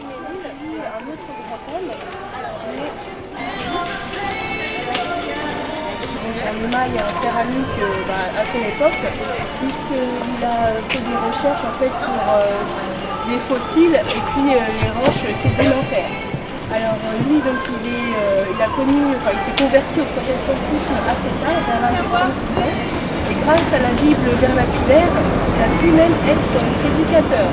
Ménil, il y a un autre grand thème qui est donc en émail en céramique à son époque, puisqu'il a fait des recherches en fait sur les fossiles et puis les roches sédimentaires. Alors lui donc il a connu, enfin il s'est converti au protestantisme assez tard, vers l'âge de 26 ans, et grâce à la Bible vernaculaire, il a pu même être prédicateur.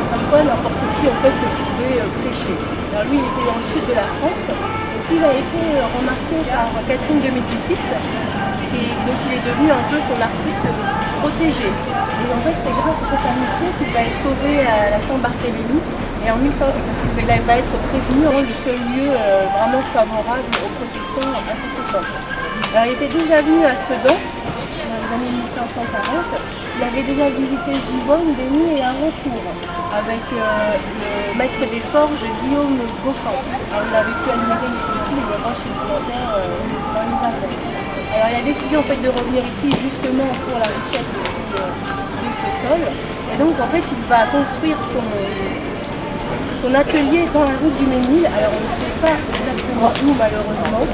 Comme quoi n'importe qui en fait pouvait prêcher. Alors lui il était dans le sud de la France, et puis il a été remarqué par Catherine de Médicis, donc il est devenu un peu son artiste protégé. Et en fait c'est grâce à cette amitié qu'il va être sauvé à la Saint-Barthélemy, et en 1100, parce qu'il va être prévenu du seul lieu vraiment favorable aux protestants à cette époque. Alors il était déjà venu à Sedan, dans les années 1540, il avait déjà visité Givonne, Denis et Haraucourt, avec le maître des forges Guillaume Goffin. Alors il avait pu admirer aussi les roches sédimentaires dans les Ardennes. Alors il a décidé en fait de revenir ici justement pour la richesse aussi, de ce sol. Et donc en fait il va construire son atelier dans la route du Ménil. Alors on ne sait pas exactement où malheureusement.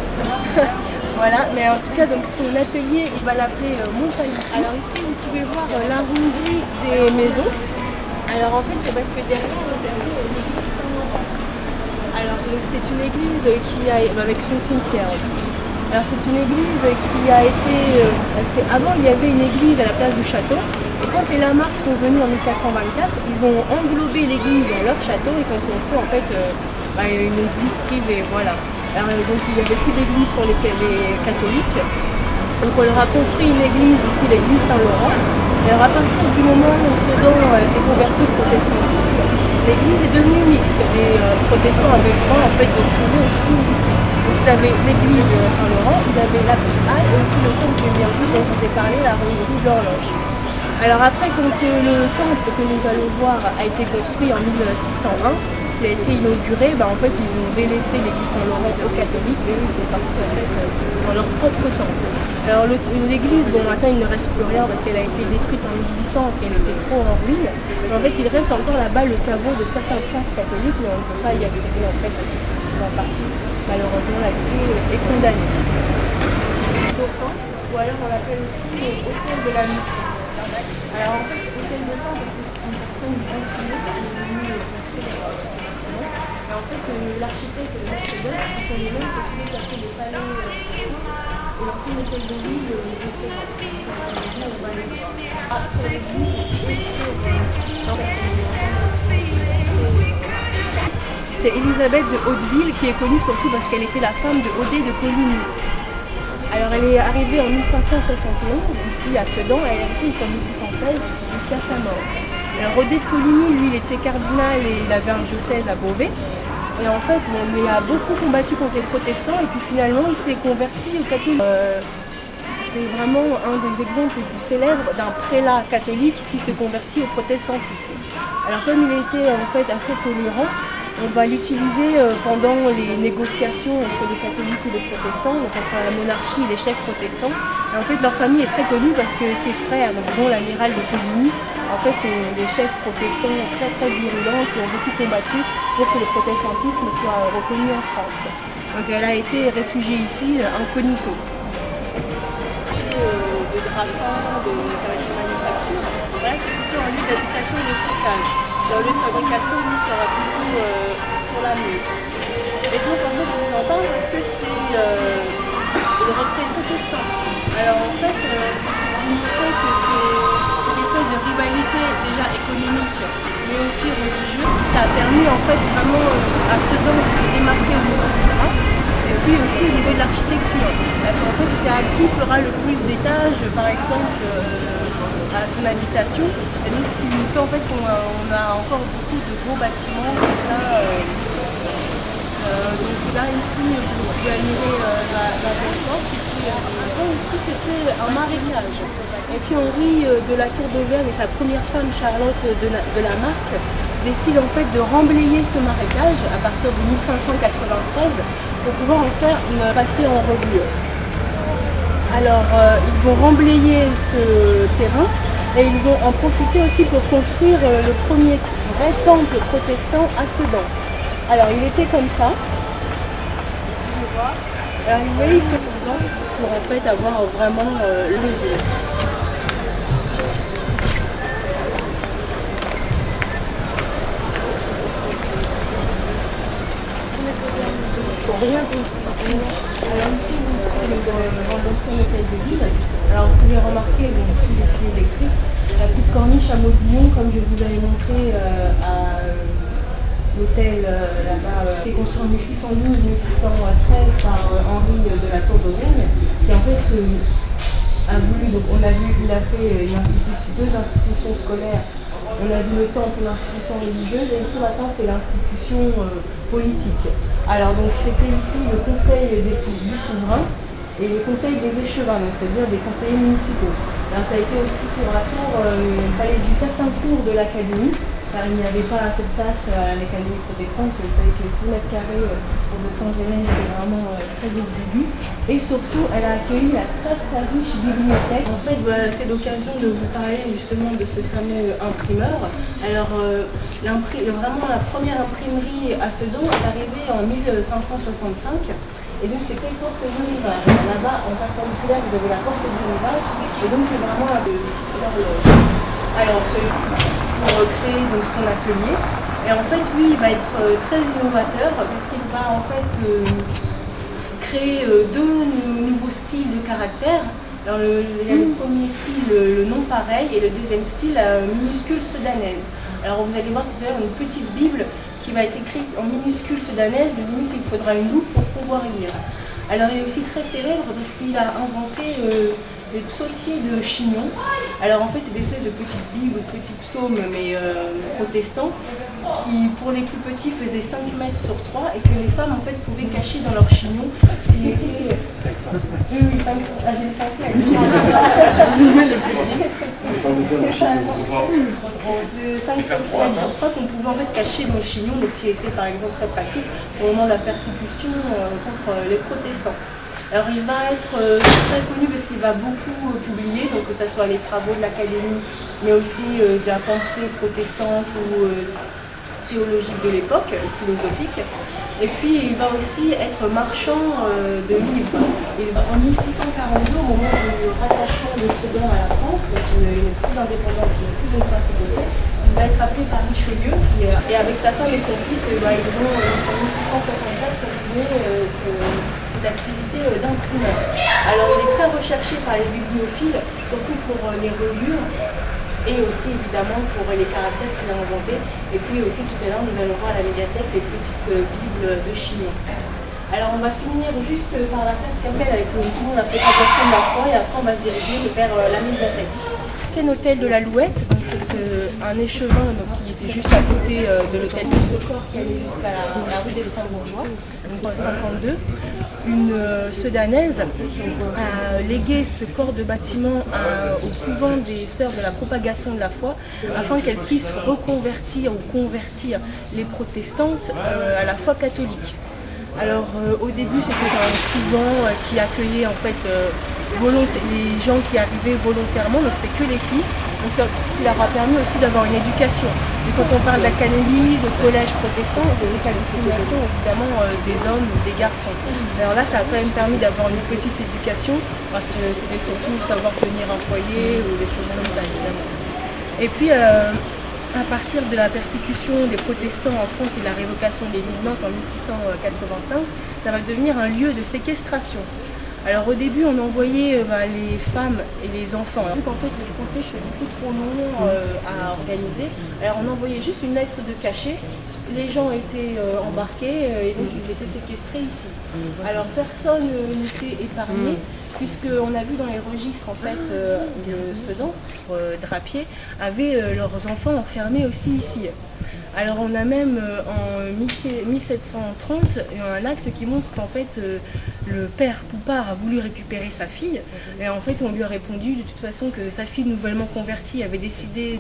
Voilà, mais en tout cas, donc son atelier, il va l'appeler Montagne. Alors ici, vous pouvez voir l'arrondi des maisons. Alors en fait, c'est parce que derrière, vous avez l'église Saint-Laurent. Alors c'est une église qui a, avec son cimetière en plus. Alors c'est une église qui a été, avant il y avait une église à la place du château. Et quand les Lamarck sont venus en 1424, ils ont englobé l'église dans leur château. Ils ont fait en fait une église privée, voilà. Alors, donc il n'y avait plus d'église pour les catholiques. Donc on leur a construit une église ici, l'église Saint-Laurent. Et alors à partir du moment où Sedan s'est converti au protestantisme, l'église est devenue mixte. Les protestants avaient le droit en fait de prier aussi ici. Donc ils avaient l'église Saint-Laurent, ils avaient la petite halle et aussi le temple de Myrtus dont je vous ai parlé, la rue de l'horloge. Alors après, quand le temple que nous allons voir a été construit en 1620, qui a été inauguré, en fait ils ont délaissé l'église Saint-Laurent aux catholiques et eux ils sont partis en fait dans leur propre temple. Alors l'église, maintenant il ne reste plus rien parce qu'elle a été détruite en 1800 parce qu'elle était trop en ruine. Mais en fait il reste encore là-bas le caveau de certains princes catholiques, mais on ne peut pas y accéder en fait parce que c'est souvent parti. Malheureusement l'accès est condamné. Dauphin, ou alors on l'appelle aussi hôtel de la mission. Alors en fait hôtel de temps parce que c'est une personne bien connue qui est venue construire. Et en fait, l'architecte de Marseillais, ce sont les mêmes que celui qui a fait les palais et l'ancien hôtel de ville de Sedan. On va aller voir. Sur l'église et sur c'est Élisabeth de Hauteville qui est connue surtout parce qu'elle était la femme de Odet de Coligny. Alors elle est arrivée en 1571 ici à Sedan, elle est restée jusqu'en 1616 jusqu'à sa mort. Alors Odet de Coligny, lui, il était cardinal et il avait un diocèse à Beauvais. Et en fait, il a beaucoup combattu contre les protestants et puis finalement il s'est converti au catholique. C'est vraiment un des exemples les plus célèbres d'un prélat catholique qui se convertit au protestantisme. Alors comme il était en fait assez tolérant, on va l'utiliser pendant les négociations entre les catholiques et les protestants, donc entre la monarchie et les chefs protestants. Et en fait, leur famille est très connue parce que ses frères, dont l'amiral de Coligny, en fait, sont des chefs protestants très très virulents qui ont beaucoup combattu pour que le protestantisme soit reconnu en France. Donc elle a été réfugiée ici incognito. De graphins, ça va être de manufacture, voilà, c'est plutôt un lieu d'habitation et de stockage. Le lieu de fabrication, nous, sera plutôt sur la Meuse. Et donc, en fait, je vous en parle parce que c'est le reprise protestant. Alors, en fait, vous montrez que c'est une espèce de rivalité déjà économique, mais aussi religieuse. Ça a permis, en fait, vraiment à Sedan de se démarquer au niveau du drap. Et puis aussi au niveau de l'architecture. Parce qu'en fait, c'était à qui fera le plus d'étages, par exemple, à son habitation. Et donc, ce qui nous fait en fait qu'on a encore beaucoup de gros bâtiments comme ça. Donc là, ici, vous pouvez admirer la belle porte. Et puis, avant aussi, c'était un marécage. Et puis, Henri de la Tour d'Auvergne et sa première femme, Charlotte de la Marque, décident en fait de remblayer ce marécage à partir de 1593 pour pouvoir en faire passer en revue. Alors, ils vont remblayer ce terrain et ils vont en profiter aussi pour construire le premier. En vrai temple protestant à Sedan. Alors il était comme ça. Alors vous voyez, il faut 100 ans pour en fait avoir vraiment l'origine. Rien. Alors ici, vous trouvez dans l'ancien hôtel de ville. Alors vous pouvez remarquer, sous les fils électriques, la petite corniche à modillon, comme je vous avais montré à l'hôtel là-bas, qui est construit en 1612-1613 par Henri de la Tour d'Auvergne, qui en fait a voulu, donc on a vu, il a fait deux institutions scolaires. On a vu le temple, l'institution religieuse, et ici maintenant c'est l'institution politique. Alors donc c'était ici le conseil du souverain et le conseil des échevins, c'est-à-dire des conseillers municipaux. Alors ça a été aussi sur la tour, il fallait du certain tour de l'académie, car il n'y avait pas assez de place à l'académie protestante, vous savez que 6 mètres carrés pour 200 élèves, c'est vraiment très exigu. Et surtout, elle a accueilli la très très riche bibliothèque. En fait, c'est l'occasion de vous parler justement de ce fameux imprimeur. Alors, vraiment la première imprimerie à Sedan est arrivée en 1565. Et donc c'était porte du rivage. Là-bas, en perpendiculaire, vous avez la porte du rivage. Et donc c'est vraiment l'horloge. Alors, pour créer donc, son atelier. Et en fait, lui, il va être très innovateur parce qu'il va en fait créer deux nouveaux styles de caractère. Alors, il y a le premier style, le non pareil, et le deuxième style, la minuscule sudanaise. Alors, vous allez voir tout à l'heure une petite Bible qui va être écrite en minuscule sudanaise, limite il faudra une loupe pour pouvoir lire. Alors, il est aussi très célèbre parce qu'il a inventé les psautiers de Chignon. Alors en fait c'est des espèces de petites bibles, petits psaumes mais protestants qui pour les plus petits faisaient 5 mètres sur 3 et que les femmes en fait pouvaient cacher dans leur chignon s'il était... Oui, j'ai les 5 cm sur 3 qu'on pouvait en fait cacher dans le chignon, donc s'il était par exemple très pratique au moment de la persécution contre les protestants. Alors il va être très connu parce qu'il va beaucoup publier, donc que ce soit les travaux de l'académie, mais aussi de la pensée protestante ou théologique de l'époque, philosophique. Et puis il va aussi être marchand de livres. Et en 1642, au moment du rattachement de Sedan à la France, qui n'est plus indépendante, qui n'est plus une principauté, il va être appelé par Richelieu, et avec sa femme et son fils, ils vont jusqu'en 1664 continuer d'activité d'imprimeur. Alors il est très recherché par les bibliophiles, surtout pour les reliures et aussi évidemment pour les caractères qu'il a inventés. Et puis aussi tout à l'heure nous allons voir à la médiathèque les petites bibles de Chignon. Alors on va finir juste par la place Capelle avec la présentation de la foi et après on va se diriger vers la médiathèque. C'est l'hôtel de la Louette, c'est un échevin donc, qui était juste à côté de l'hôtel du Corps qui allait jusqu'à la rue des Luxembourgeois, donc 52. Une Sedanaise a légué ce corps de bâtiment au couvent des Sœurs de la Propagation de la Foi afin qu'elles puissent reconvertir ou convertir les protestantes à la foi catholique. Alors au début c'était un couvent qui accueillait en fait les gens qui arrivaient volontairement, donc c'était que les filles, donc ce qui leur a permis aussi d'avoir une éducation. Et quand on parle d'académie, de collège protestant, c'est à destination évidemment des hommes ou des garçons. Alors là ça a quand même permis d'avoir une petite éducation, parce que c'était surtout savoir tenir un foyer ou des choses comme ça évidemment. Et puis à partir de la persécution des protestants en France et de la révocation des Édits de Nantes en 1685, ça va devenir un lieu de séquestration. Alors au début on envoyait les femmes et les enfants. Alors en fait les Français c'était beaucoup trop long à organiser. Alors on envoyait juste une lettre de cachet. Les gens étaient embarqués et donc ils étaient séquestrés ici. Alors personne n'était épargné puisqu'on a vu dans les registres en fait de Sedan, Drapier, avaient leurs enfants enfermés aussi ici. Alors on a même en 1730 un acte qui montre qu'en fait le père Poupart a voulu récupérer sa fille et en fait on lui a répondu de toute façon que sa fille nouvellement convertie avait décidé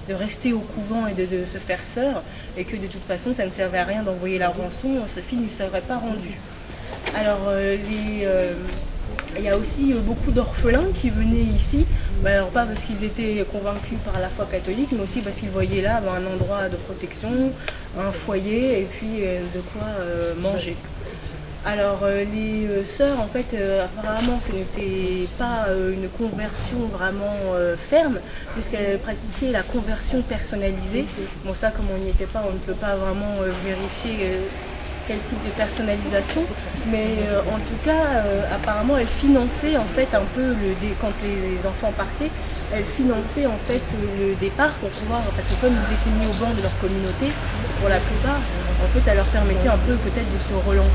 de rester au couvent et de se faire sœur et que de toute façon ça ne servait à rien d'envoyer la rançon, sa fille ne serait pas rendue. Alors Il y a aussi beaucoup d'orphelins qui venaient ici, alors pas parce qu'ils étaient convaincus par la foi catholique, mais aussi parce qu'ils voyaient là un endroit de protection, un foyer et puis de quoi manger. Alors les sœurs, en fait, apparemment ce n'était pas une conversion vraiment ferme, puisqu'elles pratiquaient la conversion personnalisée. Bon, ça, comme on n'y était pas, on ne peut pas vraiment vérifier quel type de personnalisation, mais en tout cas, apparemment, elles finançaient en fait un peu quand les enfants partaient, elles finançaient en fait le départ pour pouvoir, parce que comme ils étaient mis au banc de leur communauté, pour la plupart, en fait, ça leur permettait un peu peut-être de se relancer.